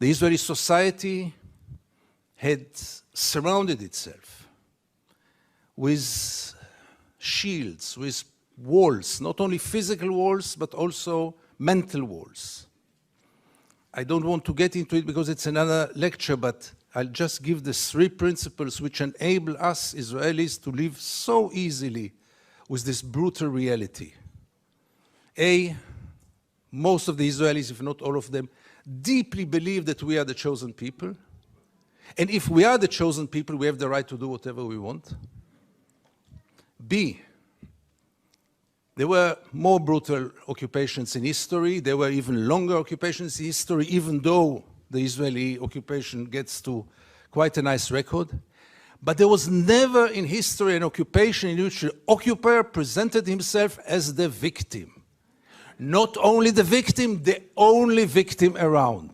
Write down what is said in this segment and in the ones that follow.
The Israeli society had surrounded itself with shields, with walls, not only physical walls, but also mental walls. I don't want to get into it because it's another lecture, but I'll just give the 3 principles which enable us Israelis to live so easily with this brutal reality. A, most of the Israelis, if not all of them, deeply believe that we are the chosen people. And if we are the chosen people, we have the right to do whatever we want. B, there were more brutal occupations in history. There were even longer occupations in history, even though the Israeli occupation gets to quite a nice record. But there was never in history an occupation in which the occupier presented himself as the victim. Not only the victim, the only victim around.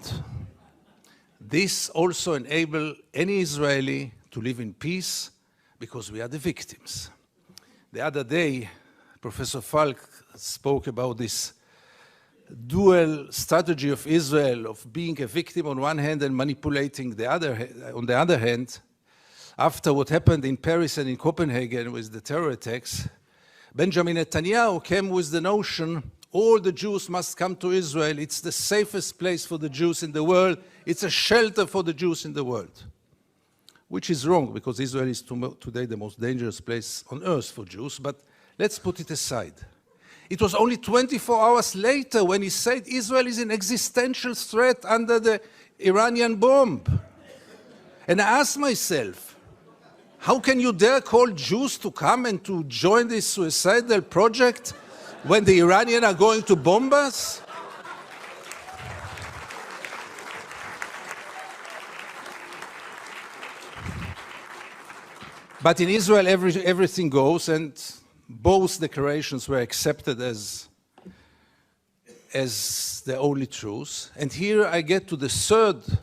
This also enables any Israeli to live in peace because we are the victims. The other day, Professor Falk spoke about this dual strategy of Israel of being a victim on one hand and manipulating on the other hand. After what happened in Paris and in Copenhagen with the terror attacks, Benjamin Netanyahu came with the notion all the Jews must come to Israel. It's the safest place for the Jews in the world. It's a shelter for the Jews in the world. Which is wrong, because Israel is today the most dangerous place on earth for Jews, but let's put it aside. It was only 24 hours later when he said Israel is an existential threat under the Iranian bomb. And I asked myself, how can you dare call Jews to come and to join this suicidal project when the Iranians are going to bomb us? But in Israel, everything goes, and both declarations were accepted as the only truth. And here I get to the 3rd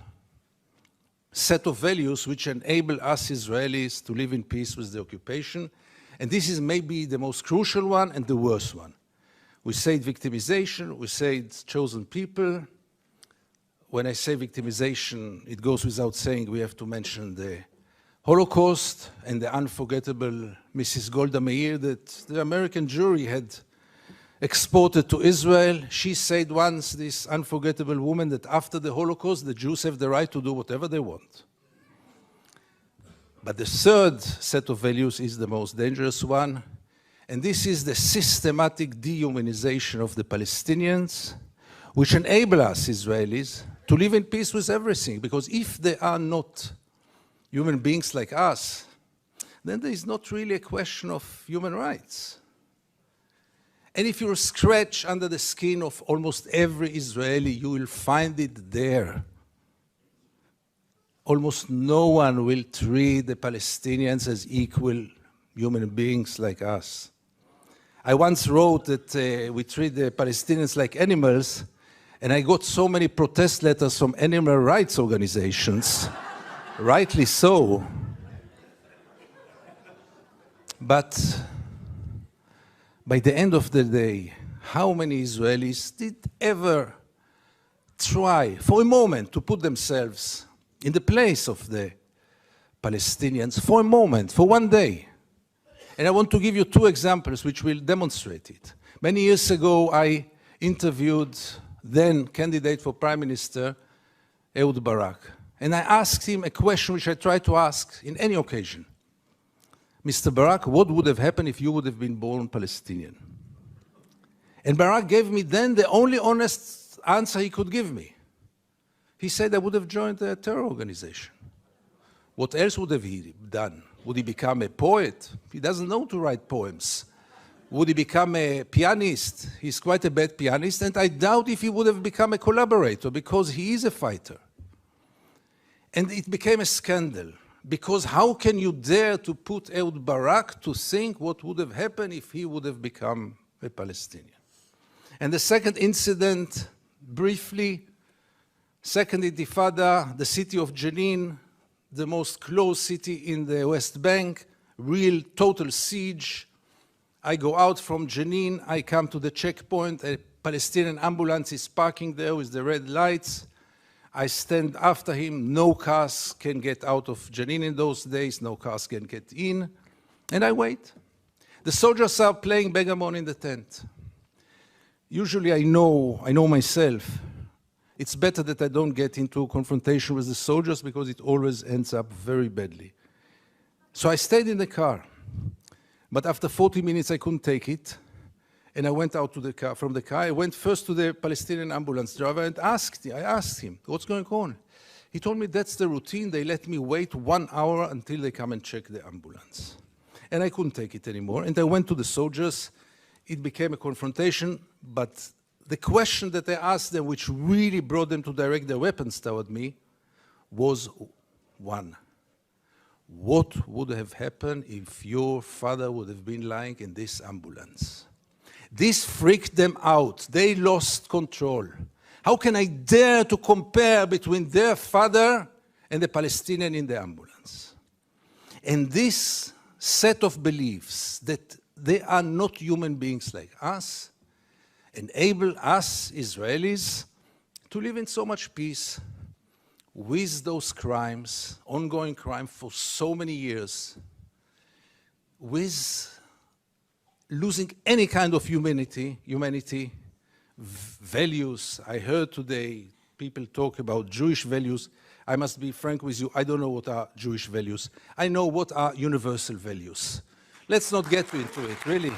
set of values which enable us Israelis to live in peace with the occupation. And this is maybe the most crucial one and the worst one. We say victimization, we say chosen people. When I say victimization, it goes without saying we have to mention the Holocaust and the unforgettable Mrs. Golda Meir that the American jury had exported to Israel. She said once, this unforgettable woman, that after the Holocaust, the Jews have the right to do whatever they want. But the 3rd set of values is the most dangerous one, and this is the systematic dehumanization of the Palestinians, which enable us Israelis to live in peace with everything, because if they are not human beings like us, then there is not really a question of human rights. And if you scratch under the skin of almost every Israeli, you will find it there. Almost no one will treat the Palestinians as equal human beings like us. I once wrote that we treat the Palestinians like animals, and I got so many protest letters from animal rights organizations. Rightly so. But by the end of the day, how many Israelis did ever try for a moment to put themselves in the place of the Palestinians for a moment, for one day? And I want to give you 2 examples which will demonstrate it. Many years ago, I interviewed then candidate for Prime Minister, Ehud Barak. And I asked him a question which I try to ask in any occasion. Mr. Barak, what would have happened if you would have been born Palestinian? And Barak gave me then the only honest answer he could give me. He said I would have joined a terror organization. What else would have he done? Would he become a poet? He doesn't know to write poems. Would he become a pianist? He's quite a bad pianist, and I doubt if he would have become a collaborator, because he is a fighter. And it became a scandal, because how can you dare to put Ehud Barak to think what would have happened if he would have become a Palestinian? And the second incident, briefly, Second Intifada, the city of Jenin, the most closed city in the West Bank, real total siege. I go out from Jenin, I come to the checkpoint, a Palestinian ambulance is parking there with the red lights. I stand after him. No cars can get out of Jenin in those days. No cars can get in. And I wait. The soldiers are playing backgammon in the tent. Usually I know myself. It's better that I don't get into confrontation with the soldiers because it always ends up very badly. So I stayed in the car. But after 40 minutes, I couldn't take it. And I went out to the car, from the car. I went first to the Palestinian ambulance driver and I asked him, what's going on? He told me that's the routine. They let me wait 1 hour until they come and check the ambulance. And I couldn't take it anymore. And I went to the soldiers. It became a confrontation. But the question that I asked them, which really brought them to direct their weapons toward me, was one. What would have happened if your father would have been lying in this ambulance? This freaked them out. They lost control. How can I dare to compare between their father and the Palestinian in the ambulance? And this set of beliefs that they are not human beings like us enable us, Israelis, to live in so much peace with those crimes, ongoing crime for so many years, with losing any kind of humanity, values. I heard today people talk about Jewish values. I must be frank with you, I don't know what are Jewish values. I know what are universal values. Let's not get into it, really.